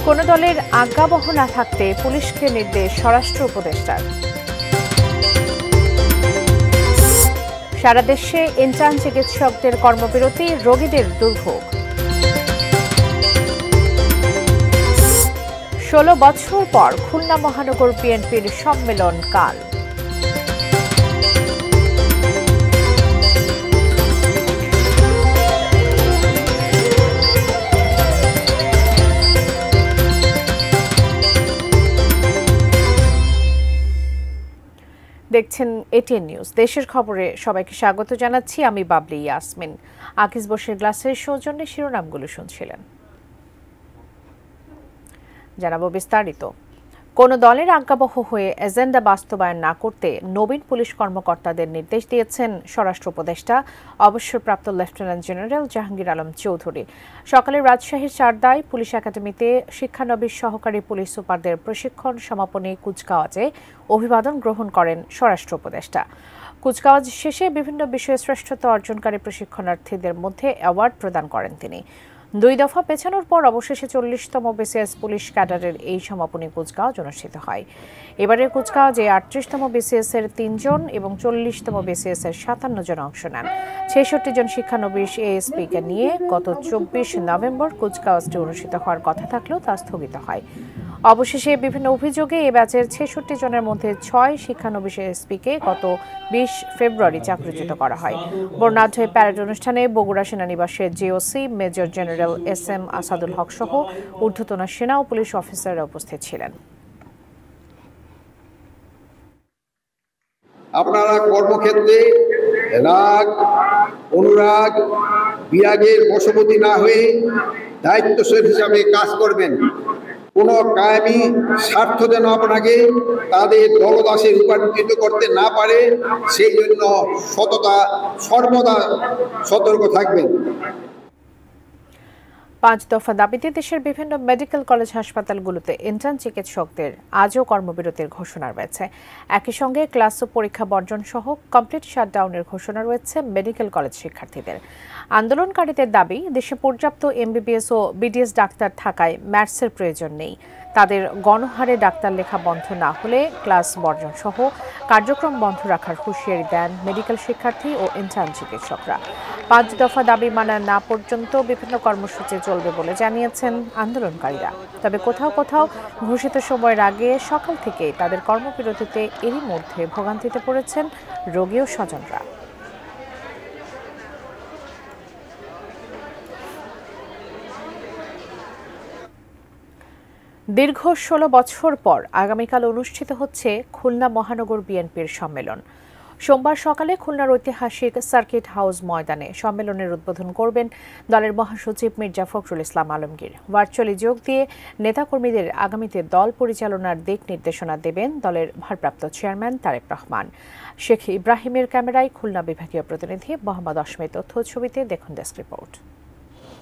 কোনো দলের আজ্ঞাবহ না থাকতে পুলিশকে নির্দেশ স্বরাষ্ট্র উপদেষ্টার। সারা দেশে ইন্টার্ন চিকিৎসকদের কর্মবিরতি, রোগীদের দুর্ভোগ। 16 বছর পর খুলনা মহানগর বিএনপির সম্মেলন কাল। দেখছেন এটিএন নিউজ। দেশের খবরে সবাইকে স্বাগত জানাচ্ছি, আমি বাবলি ইয়াসমিন। আকিজ বশির গ্লাসের সৌজন্যে শিরোনামগুলো শুনছিলেন, জানাবো বিস্তারিত। কোন দলের আজ্ঞাবহ হয়ে এজেন্ডা বাস্তবায়ন না করতে নবীন পুলিশ কর্মকর্তাদের নির্দেশ দিয়েছেন স্বরাষ্ট্র উপদেষ্টা অবসরপ্রাপ্ত লেফটেন্যান্ট জেনারেল জাহাঙ্গীর আলম চৌধুরী। সকালে রাজশাহীর চারদায় পুলিশ একাডেমিতে শিক্ষানবিশ সহকারী পুলিশ সুপারদের প্রশিক্ষণ সমাপনী কুচকাওয়াজে অভিবাদন গ্রহণ করেন স্বরাষ্ট্র উপদেষ্টা। কুচকাওয়াজ শেষে বিভিন্ন বিষয়ে শ্রেষ্ঠতা অর্জনকারী প্রশিক্ষণার্থীদের মধ্যে অ্যাওয়ার্ড প্রদান করেন তিনি। 2 দফা পেছানোর পর অবশেষে 40তম বিসিএস পুলিশ ক্যাডারের এই সমাপনী কুচকাওয়াজ অনুষ্ঠিত হয়। এবারের কুচকাওয়াজে 38তম বিসিএস এর 3 জন এবং 40তম বিসিএস এর 57 জন অংশ নেন। 66 জন শিক্ষানবিশ এএসপি কে নিয়ে গত 24 নভেম্বর কুচকাওয়াজটি অনুষ্ঠিত হওয়ার কথা থাকলেও তা স্থগিত হয়। অবশেষে বিভিন্ন অভিযোগে এ ব্যাচের 66 জনের মধ্যে 6 শিক্ষানবিশ এএসপিকে গত 20 ফেব্রুয়ারি চাকরিচ্যুত করা হয়। বর্ণাঢ্য প্যারেড অনুষ্ঠানে বগুড়া সেনানিবাসের GOC major general SM Asadul Haque সহ ঊর্ধ্বতন সেনা ও পুলিশ অফিসাররা উপস্থিত ছিলেন। আপনারা কর্মক্ষেত্রে রাগ, অনুরাগ, বিরাগের বশবর্তী না হয়ে দায়িত্বশীল হিসাবে কাজ করবেন। কোনো কায়েমি স্বার্থ যেন আপনাকে তাদের দলদাসে রূপান্তরিত করতে না পারে, সেই জন্য সর্বদা সতর্ক থাকবেন। 5 দফা দাবিতে দেশের বিভিন্ন মেডিকেল কলেজ হাসপাতালগুলোতে ইন্টার্ন চিকিৎসকদের আজও কর্মবিরতির ঘোষণা রয়েছে। একই সঙ্গে ক্লাস ও পরীক্ষা বর্জন সহ কমপ্লিট শাটডাউনের ঘোষণা রয়েছে মেডিকেল কলেজ শিক্ষার্থীদের। আন্দোলনকারীদের দাবি, দেশে পর্যাপ্ত MBBS ও BDS ডাক্তার থাকায় ম্যাটসের প্রয়োজন নেই। তাদের গণহারে ডাক্তার লেখা বন্ধ না হলে ক্লাস বর্জন সহ কার্যক্রম বন্ধ রাখার হুঁশিয়ারি দেন মেডিকেল শিক্ষার্থী ও ইন্টার্ন চিকিৎসকরা। 5 দফা দাবি মানা না পর্যন্ত বিভিন্ন কর্মসূচি চলবে বলে জানিয়েছেন আন্দোলনকারীরা। তবে কোথাও কোথাও ঘোষিত সময়ের আগে সকাল থেকে তাদের কর্মবিরতিতে এরই মধ্যে ভোগান্তিতে পড়েছেন রোগী ও স্বজনরা। দীর্ঘ 16 বছর পর আগামীকাল অনুষ্ঠিত হচ্ছে খুলনা মহানগর বিএনপির সম্মেলন। সোমবার সকালে খুলনার ঐতিহাসিক সার্কিট হাউস ময়দানে সম্মেলনের উদ্বোধন করবেন দলের মহাসচিব মির্জা ফখরুল ইসলাম আলমগীর। ভার্চুয়ালি যোগ দিয়ে নেতাকর্মীদের আগামীতে দল পরিচালনার দিক নির্দেশনা দেবেন দলের ভারপ্রাপ্ত চেয়ারম্যান তারেক রহমান। শেখ ইব্রাহিমের ক্যামেরায় খুলনা বিভাগীয় প্রতিনিধি মোহাম্মদ অসমের তথ্য ছবিতে দেখুন ডেস্ক রিপোর্ট।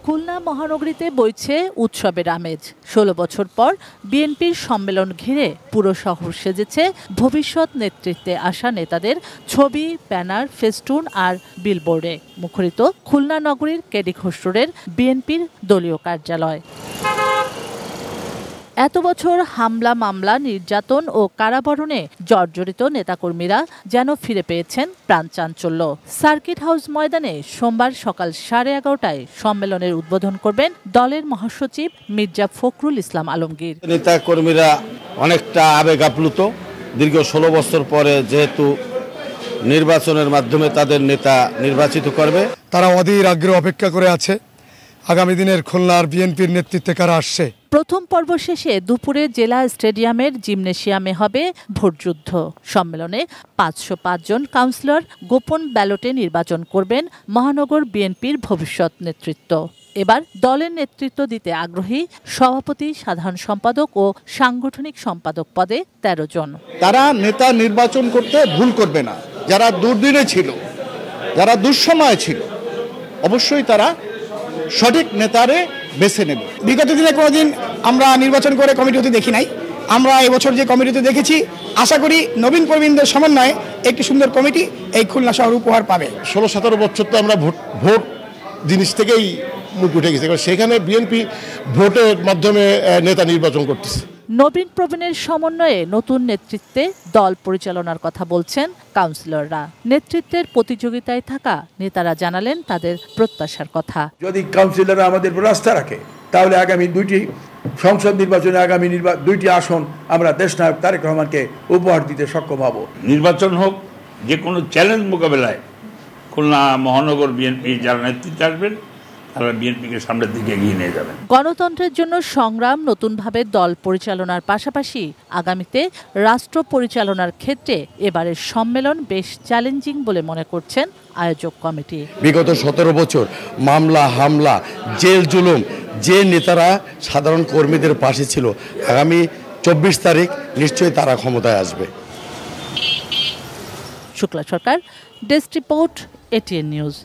খুলনা মহানগরীতে বইছে উৎসবের আমেজ। 16 বছর পর বিএনপির সম্মেলন ঘিরে পুরো শহর সেজেছে ভবিষ্যৎ নেতৃত্বে আসা নেতাদের ছবি, ব্যানার, ফেস্টুন আর বিলবোর্ডে। মুখরিত খুলনা নগরীর কেডি খসরুরের বিএনপির দলীয় কার্যালয়। এত বছর হামলা, মামলা, নির্যাতন ও কারাবরণে জর্জরিত নেতাকর্মীরা যেন ফিরে পেয়েছেন প্রাণচাঞ্চল্য। সার্কিট হাউস ময়দানে সোমবার সকাল 11:30টায় সম্মেলনের উদ্বোধন করবেন দলের মহাসচিব মির্জা ফখরুল ইসলাম আলমগীর। নেতাকর্মীরা অনেকটা আবেগ আপ্লুত। দীর্ঘ 16 বছর পরে যেহেতু নির্বাচনের মাধ্যমে তাদের নেতা নির্বাচিত করবে, তারা অধীর আগ্রহে অপেক্ষা করে আছে আগামী দিনের খুলনার বিএনপির নেতৃত্বে কারা আসছে। প্রথম পর্ব শেষে দুপুরে জেলা স্টেডিয়ামের জিমনেশিয়ামে হবে ভোটযুদ্ধ। সম্মেলনে 505 জন কাউন্সিলর গোপন ব্যালটে নির্বাচন করবেন মহানগর বিএনপির ভবিষ্যৎ নেতৃত্ব। এবার দলের নেতৃত্ব দিতে আগ্রহী সভাপতি, সাধারণ সম্পাদক ও সাংগঠনিক সম্পাদক পদে 13 জন। তারা নেতা নির্বাচন করতে ভুল করবে না। যারা দুর্দিনে ছিল, যারা দুঃসময়ে ছিল, অবশ্যই তারা সঠিক নেতারে বেছে নেবে। বিগত দিনে কোনোদিন আমরা নির্বাচন করে কমিটি হতে দেখি নাই। আমরা এবছর যে কমিটিতে দেখেছি, আশা করি নবীন প্রবীণদের সমন্বয়ে একটি সুন্দর কমিটি এই খুলনা শহর উপহার পাবে। 16-17 বছর তো আমরা ভোট জিনিস থেকেই মুখ উঠে গেছে, কারণ সেখানে বিএনপি ভোটের মাধ্যমে নেতা নির্বাচন করতেছে। নবীন প্রবীণের সমন্বয়ে নতুন নেতৃত্বে দল পরিচালনার কথা বলছেন কাউন্সিলররা। নেতৃত্বের প্রতিযোগিতায় থাকা নেতারা জানালেন তাদের প্রত্যাশার কথা। যদি কাউন্সিলররা আমাদের আস্থা রাখে তাহলে আগামী 2টি সংসদ নির্বাচনে আগামী 2টি আসন আমরা দেশনায়ক তারেক রহমানকে উপহার দিতে সক্ষম হব। নির্বাচন হোক, যে কোনো চ্যালেঞ্জ মোকাবেলায় খুলনা মহানগর বিএনপি যারা নেতৃত্বে আসবেন তারা বিএনপিকে সামনের দিকে এগিয়ে নিয়ে যাবেন। গণতন্ত্রের জন্য সংগ্রাম নতুনভাবে দল পরিচালনার পাশাপাশি আগামীতে রাষ্ট্র পরিচালনার ক্ষেত্রে এবারের সম্মেলন বেশ চ্যালেঞ্জিং বলে মনে করছেন আয়োজক কমিটি। বিগত 17 বছর মামলা হামলা জেল জুলুম যে নেতারা সাধারণ কর্মীদের পাশে ছিল, আগামী 24 তারিখ নিশ্চয়ই তারা ক্ষমতায় আসবে। শুক্লা সরকার, ডেস্ক রিপোর্ট, এটিএন নিউজ।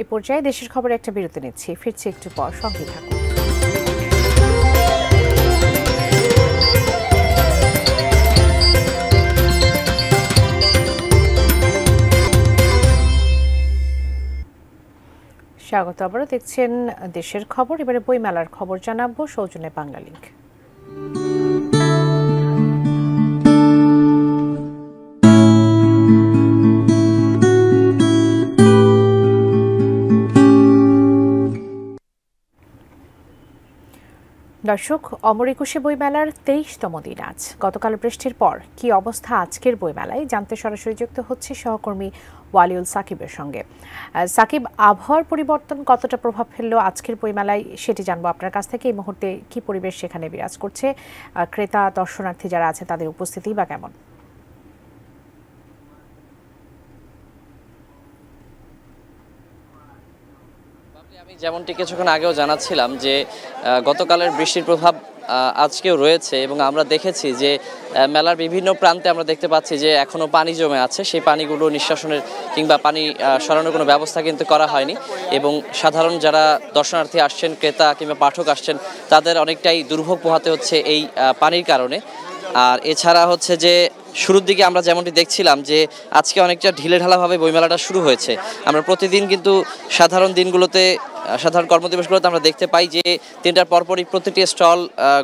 এই পর্যায়ে দেশের খবরে একটা বিরতি নিচ্ছি, ফিরছি একটু পর, সঙ্গে থাকুন। স্বাগত, আবারও দেখছেন দেশের খবর। এবারে বইমেলার খবর জানাবো সৌজন্যে বাংলালিংক। দর্শক, অমর একুশে বইমেলার 23তম দিন আজ। গতকাল বৃষ্টির পর কি অবস্থা আজকের বইমেলায় জানতে সরাসরি যুক্ত হচ্ছে সহকর্মী ওয়ালিউল সাকিবের সঙ্গে। সাকিব, আবহাওয়ার পরিবর্তন কতটা প্রভাব ফেললো আজকের বইমেলায় সেটি জানবো আপনার কাছ থেকে। এই মুহূর্তে কি পরিবেশ সেখানে বিরাজ করছে, ক্রেতা দর্শনার্থী যারা আছে তাদের উপস্থিতি বা কেমন? আমি যেমনটি কিছুক্ষণ আগেও জানাচ্ছিলাম যে গতকালের বৃষ্টির প্রভাব আজকেও রয়েছে এবং আমরা দেখেছি যে মেলার বিভিন্ন প্রান্তে আমরা দেখতে পাচ্ছি যে এখনও পানি জমে আছে। সেই পানিগুলো নিষ্কাশনের কিংবা পানি সরানোর কোনো ব্যবস্থা কিন্তু করা হয়নি এবং সাধারণ যারা দর্শনার্থী আসছেন, ক্রেতা কিংবা পাঠক আসছেন, তাদের অনেকটাই দুর্ভোগ পোহাতে হচ্ছে এই পানির কারণে। আর এছাড়া হচ্ছে যে শুরুর দিকে আমরা যেমনটি দেখছিলাম যে আজকে অনেকটা ঢিলেঢালাভাবে বইমেলাটা শুরু হয়েছে। আমরা প্রতিদিন কিন্তু সাধারণ দিনগুলোতে, সাধারণ কর্মদিবসগুলোতে আমরা দেখতে পাই যে 3টার পরপরই প্রতিটি স্টল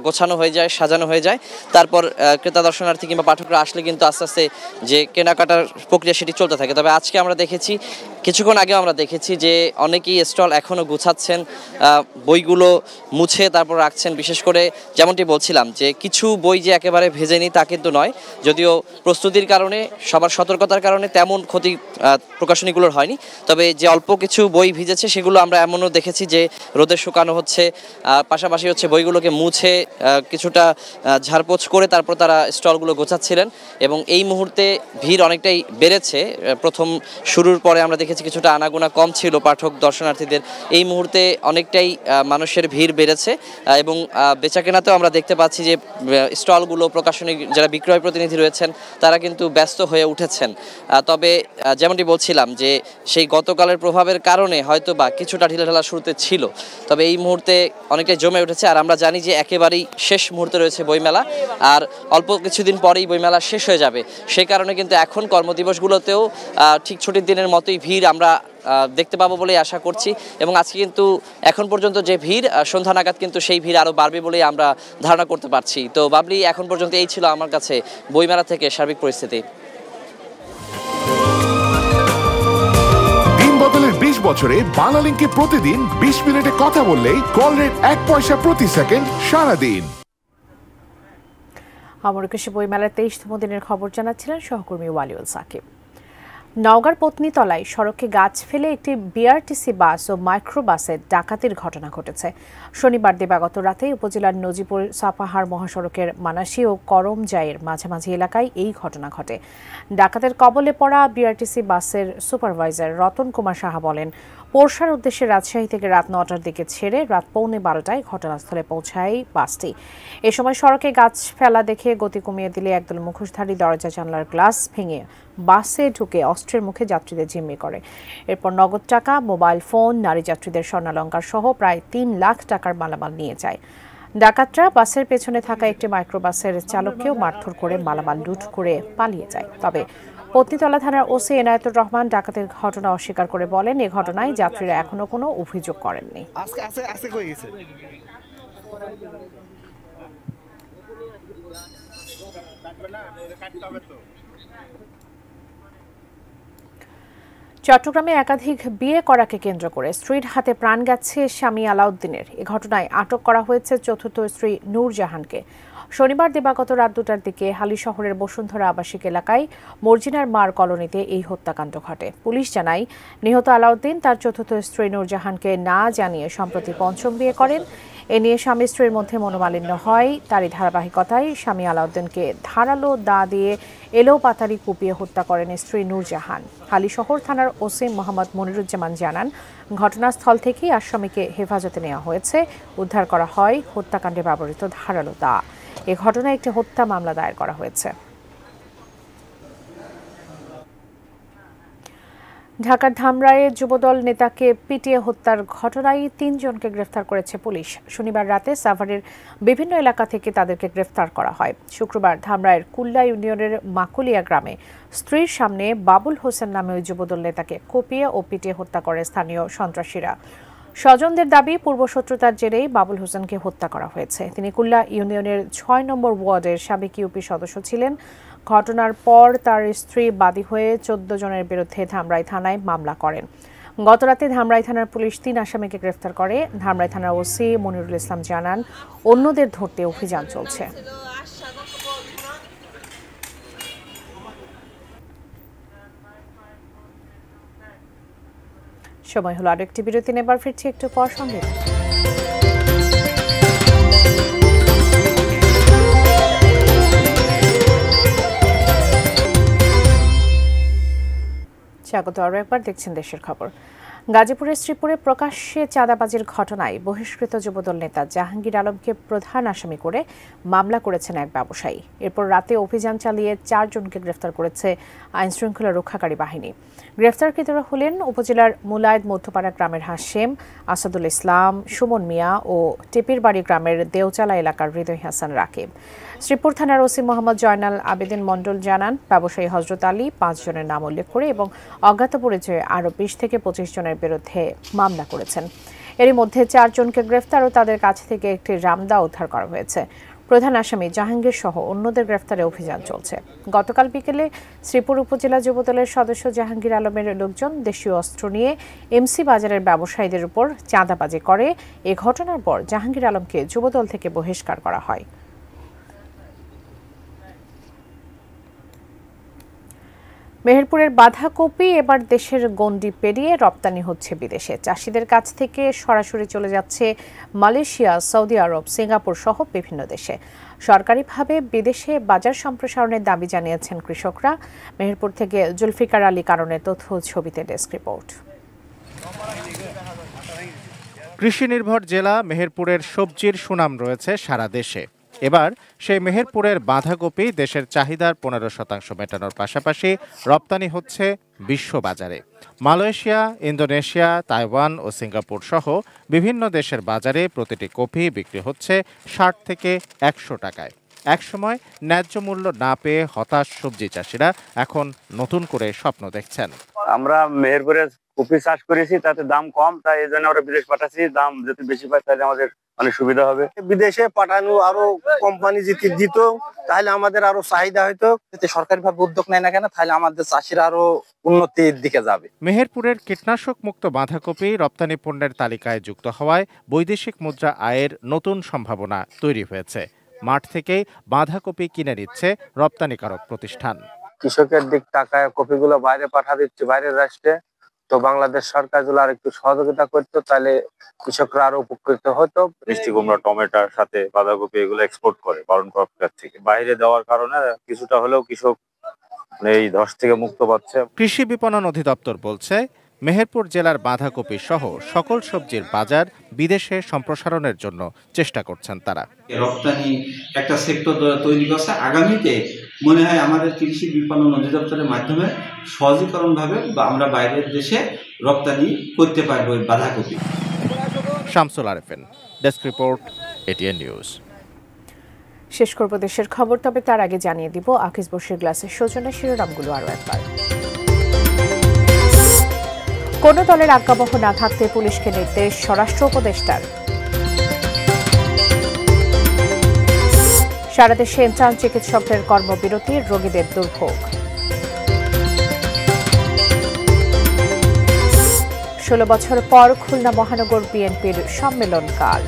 গোছানো হয়ে যায়, সাজানো হয়ে যায়। তারপর ক্রেতা দর্শনার্থী কিংবা পাঠকরা আসলে কিন্তু আস্তে আস্তে যে কেনাকাটার প্রক্রিয়া সেটি চলতে থাকে। তবে আজকে আমরা দেখেছি, কিছুক্ষণ আগেও আমরা দেখেছি যে অনেকেই স্টল এখনও গুছাচ্ছেন, বইগুলো মুছে তারপর রাখছেন। বিশেষ করে যেমনটি বলছিলাম যে কিছু বই যে একেবারে ভেজেনি তা কিন্তু নয়, যদিও প্রস্তুতির কারণে, সবার সতর্কতার কারণে তেমন ক্ষতি প্রকাশনীগুলোর হয়নি। তবে যে অল্প কিছু বই ভিজেছে সেগুলো আমরা এমনও দেখেছি যে রোদে শুকানো হচ্ছে, পাশাপাশি হচ্ছে বইগুলোকে মুছে কিছুটা ঝাড়পোছ করে তারপর তারা স্টলগুলো গোছাচ্ছিলেন এবং এই মুহূর্তে ভিড় অনেকটাই বেড়েছে। প্রথম শুরুর পরে আমরা দেখেছি কিছুটা আনাগোনা কম ছিল পাঠক দর্শনার্থীদের, এই মুহূর্তে অনেকটাই মানুষের ভিড় বেড়েছে এবং বেচাকেনাতেও আমরা দেখতে পাচ্ছি যে স্টলগুলো, প্রকাশনী যারা বিক্রয় প্রতিনিধি রয়েছেন তারা কিন্তু ব্যস্ত হয়ে উঠেছেন। তবে যেমনটি বলছিলাম যে সেই গতকালের প্রভাবের কারণে হয়তো বা কিছুটা ঢিলেঢালা শুরুতে ছিল, তবে এই মুহূর্তে অনেকটাই জমে উঠেছে। আর আমরা জানি যে একেবারেই শেষ মুহূর্তে রয়েছে বইমেলা, আর অল্প কিছুদিন পরেই বইমেলা শেষ হয়ে যাবে। সেই কারণে কিন্তু এখন কর্মদিবসগুলোতেও ঠিক ছুটির দিনের মতোই ভিড় আমরা দেখতে পাবো বলেই আশা করছি এবং আজকে কিন্তু এখন পর্যন্ত যে ভিড়, সন্ধ্যা নাগাদ কিন্তু সেই ভিড় আরও বাড়বে বলেই আমরা ধারণা করতে পারছি। তো বাবলি, এখন পর্যন্ত এই ছিল আমার কাছে বইমেলা থেকে সার্বিক পরিস্থিতি। 20 বছরে বাংলালিংকে প্রতিদিন 20 মিনিটে কথা বললেই কল রেট 1 পয়সা প্রতি সেকেন্ড সারাদিন। অমর একুশে বইমেলার 23তম দিনের খবর জানাচ্ছিলেন সহকর্মী ওয়ালিউল সাকিব। নওগাঁর পত্নীতলায় সড়কে গাছ ফেলে একটি বিআরটিসি বাস ও মাইক্রোবাসে ডাকাতির ঘটনা ঘটেছে। শনিবার দিবাগত রাতে উপজেলার নজিপুর সাপাহার মহাসড়কের মানাসী ও করমজাইয়ের মাঝামাঝি এলাকায় এই ঘটনা ঘটে। ডাকাতের কবলে পড়া বিআরটিসি বাসের সুপারভাইজার রতন কুমার সাহা বলেন, পোরশার উদ্দেশ্যে রাজশাহী থেকে রাত 9টার দিকে ছেড়ে রাত 11:15টায় ঘটনাস্থলে পৌঁছায় বাসটি। এ সময় সড়কে গাছ ফেলা দেখে গতি কমিয়ে দিলে একদল মুখোশধারী দরজা জানলার গ্লাস ভেঙে বাসে ঢুকে অস্ত্রের মুখে যাত্রীদের জিম্মি করে। এরপর নগদ টাকা, মোবাইল ফোন, নারী যাত্রীদের স্বর্ণালংকার সহ প্রায় 3 লাখ টাকার মালামাল নিয়ে যায়। ডাকাতরা বাসের পেছনে থাকা একটি মাইক্রোবাসের চালককেও মারধর করে মালামাল লুট করে পালিয়ে যায়। তবে পত্নীতলা থানার ওসি এনায়েতুর রহমান ডাকাতের ঘটনা অস্বীকার করে বলেন, এ ঘটনায় যাত্রীরা এখনো কোনো অভিযোগ করেননি। চট্টগ্রামে একাধিক বিয়ে করাকে কেন্দ্র করে স্ত্রীর হাতে প্রাণ গেছে স্বামী আলাউদ্দিনের। এ ঘটনায় আটক করা হয়েছে চতুর্থ স্ত্রী নূরজাহানকে। শনিবার দিবাগত রাত 2টার দিকে হালি শহরের বসুন্ধরা আবাসিক এলাকায় মর্জিনার মার কলোনিতে এই হত্যাকাণ্ড ঘটে। পুলিশ জানায়, নিহত আলাউদ্দিন তার চতুর্থ স্ত্রী নূরজাহানকে না জানিয়ে সম্প্রতি পঞ্চম বিয়ে করেন। এ নিয়ে স্বামী স্ত্রীর মধ্যে মনোমালিন্য হয়। তারই ধারাবাহিকতায় স্বামী আলাউদ্দিনকে ধারালো দা দিয়ে এলোপাতাড়ি কুপিয়ে হত্যা করেন স্ত্রী নূরজাহান। হালিশহর থানার ওসি মোহাম্মদ মনিরুজ্জামান জানান, ঘটনাস্থল থেকেই আসামিকে হেফাজতে নেওয়া হয়েছে। উদ্ধার করা হয় হত্যাকাণ্ডে ব্যবহৃত ধারালো দা। এ ঘটনায় একটি হত্যা মামলা দায়ের করা হয়েছে। ঢাকার ধামরায়ে যুবদল নেতাকে পিটিয়ে হত্যার ঘটনায় 3 জনকে গ্রেফতার করেছে পুলিশ। শনিবার রাতে সাভারের বিভিন্ন এলাকা থেকে তাদেরকে গ্রেফতার করা হয়। শুক্রবার ধামরায়ের কুল্লা ইউনিয়নের মাকুলিয়া গ্রামে স্ত্রীর সামনে বাবুল হোসেন নামে ওই যুবদল নেতাকে কুপিয়ে ও পিটিয়ে হত্যা করে স্থানীয় সন্ত্রাসীরা। স্বজনদের দাবি, পূর্বশত্রুতার জেরেই বাবুল হোসেনকে হত্যা করা হয়েছে। তিনি কুল্লা ইউনিয়নের 6 নম্বর ওয়ার্ডের সাবেক ইউপি সদস্য ছিলেন। ঘটনার পর তার স্ত্রী বাদী হয়ে 14 জনের বিরুদ্ধে ধামরাই থানায় মামলা করেন। গতরাতে ধামরাই থানার পুলিশ 3 আসামিকে গ্রেফতার করে। ধামরাই থানার ওসি মনিরুল ইসলাম জানান, অন্যদের ধরতে অভিযান চলছে। সময় হলো আরেকটি বিরতি নেবার, ফিরছি একটু পর। সঙ্গে স্বাগত আরও একবার, দেখছেন দেশের খবর। গাজীপুরের শ্রীপুরে প্রকাশ্যে চাঁদাবাজির ঘটনায় বহিষ্কৃত যুবদল নেতা জাহাঙ্গীর আলমকে প্রধান আসামি করে মামলা করেছেন এক ব্যবসায়ী। এরপর রাতে অভিযান চালিয়ে 4 জনকে গ্রেফতার করেছে আইনশৃঙ্খলা রক্ষাকারী বাহিনী। গ্রেফতারকৃতরা হলেন উপজেলার মুলায়েদ মধ্যপাড়া গ্রামের হাশেম, আসাদুল ইসলাম, সুমন মিয়া ও টেপিরবাড়ি গ্রামের দেওচালা এলাকার হৃদয় হাসান রাকিব। শ্রীপুর থানার ওসি মোহাম্মদ জয়নাল আবেদিন মণ্ডল জানান, ব্যবসায়ী হজরত আলী 5 জনের নাম উল্লেখ করে এবং অজ্ঞাত পরিচয়ে আরও 20 থেকে 25 জনের বিরুদ্ধে মামলা করেছেন। এরই মধ্যে 4 জনকে গ্রেফতার ও তাদের কাছ থেকে একটি রামদা উদ্ধার করা হয়েছে। প্রধান আসামি জাহাঙ্গীর সহ অন্যদের গ্রেফতারে অভিযান চলছে। গতকাল বিকেলে শ্রীপুর উপজেলা যুবদলের সদস্য জাহাঙ্গীর আলমের লোকজন দেশীয় অস্ত্র নিয়ে এমসি বাজারের ব্যবসায়ীদের উপর চাঁদাবাজি করে। এ ঘটনার পর জাহাঙ্গীর আলমকে যুবদল থেকে বহিষ্কার করা হয়। মেহেরপুরের বাঁধাকপি এবার দেশের গণ্ডি পেরিয়ে রপ্তানি হচ্ছে বিদেশে। চাষিদের কাছ থেকে সরাসরি চলে যাচ্ছে মালয়েশিয়া, সৌদি আরব, সিঙ্গাপুর সহ বিভিন্ন দেশে। সরকারিভাবে বিদেশে বাজার সম্প্রসারণের দাবি জানিয়েছেন কৃষকরা। মেহেরপুর থেকে জুলফিকার আলী কারণের তথ্য ছবিতে ডেস্ক রিপোর্ট। কৃষি নির্ভর জেলা মেহেরপুরের সবজির সুনাম রয়েছে সারা দেশে। এবার সেই মেহেরপুরের বাঁধাকপি দেশের চাহিদার 15% মেটানোর পাশাপাশি রপ্তানি হচ্ছে বিশ্ববাজারে। মালয়েশিয়া, ইন্দোনেশিয়া, তাইওয়ান ও সিঙ্গাপুর সহ বিভিন্ন দেশের বাজারে প্রতিটি কপি বিক্রি হচ্ছে 60 থেকে 100 টাকায়। একসময় ন্যায্য মূল্য না পেয়ে হতাশ সবজি চাষিরা এখন নতুন করে স্বপ্ন দেখছেন। আমরা মেহেরপুরে কপি চাষ করেছি, তাতে দাম কম, তাই এই জন্য আমরা বিদেশ পাঠাচ্ছি। দাম যদি বেশি পাই তাহলে আমাদের অনেক সুবিধা হবে। বিদেশে পাঠানো আরো কোম্পানি যদি দিত তাহলে আমাদের আরো চাহিদা হইতো। যদি সরকারিভাবে উদ্যোগ নেয় না কেন, তাহলে আমাদের চাষিরা আরো উন্নতির দিকে যাবে। মেহেরপুরের কীটনাশক মুক্ত বাঁধাকপি রপ্তানি পণ্যের তালিকায় যুক্ত হওয়ায় বৈদেশিক মুদ্রা আয়ের নতুন সম্ভাবনা তৈরি হয়েছে। মাঠ থেকেই বাঁধাকপি কিনে নিচ্ছে রপ্তানিকারক প্রতিষ্ঠান। কৃষকের দিক টাকায় কপিগুলো বাইরে পাঠা দিচ্ছে, বাইরের রাষ্ট্রে। তো বাংলাদেশ সরকার যদি আর একটু সহযোগিতা করতো তাহলে কৃষকরা আরো উপকৃত হতো। মিষ্টি কুমড়া, টমেটোর সাথে বাঁধাকপি এগুলো এক্সপোর্ট করে বারণ ক্রপ থেকে। বাইরে দেওয়ার কারণে কিছুটা হলেও কৃষক এই ধস থেকে মুক্ত পাচ্ছে। কৃষি বিপণন অধিদপ্তর বলছে, মেহেরপুর জেলার বাঁধাকপি সহ সকল সবজির বাজার বিদেশে সম্প্রসারণের জন্য চেষ্টা করছেন তারা। রপ্তানি একটা সেক্টর তৈরি করছে। আগামীতে মনে হয় আমাদের কৃষি বিপণন অধিদপ্তরের মাধ্যমে সহজীকরণভাবে আমরা বাইরের দেশে রপ্তানি করতে পারবো বাঁধাকপি। Shamsul Arefin, desk report, ATN news. শেষ করব দেশের খবর, তবে তার আগে জানিয়ে দিব আকিজ বশির গ্লাসের সৌজন্যে শিরোনামগুলো আরও একবার। কোনো দলের আজ্ঞাবহ না থাকতে পুলিশকে নির্দেশ স্বরাষ্ট্র উপদেষ্টার। সারা দেশে ইন্টার্ন চিকিৎসকদের কর্মবিরতি, রোগীদের দুর্ভোগ। 16 বছর পর খুলনা মহানগর বিএনপির সম্মেলনকাল।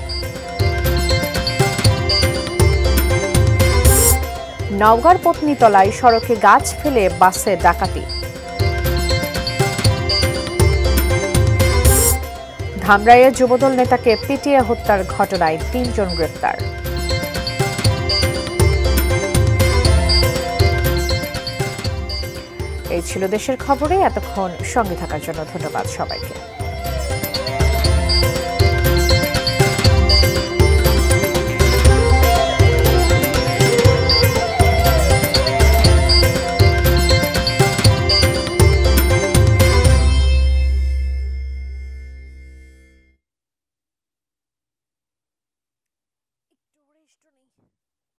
নওগাঁর পত্নীতলায় সড়কে গাছ ফেলে বাসে ডাকাতি। ধামরাইয়ে যুবদল নেতাকে পিটিয়ে হত্যার ঘটনায় 3 জন গ্রেপ্তার। এই ছিল দেশের খবরে। এতক্ষণ সঙ্গে থাকার জন্য ধন্যবাদ সবাইকে।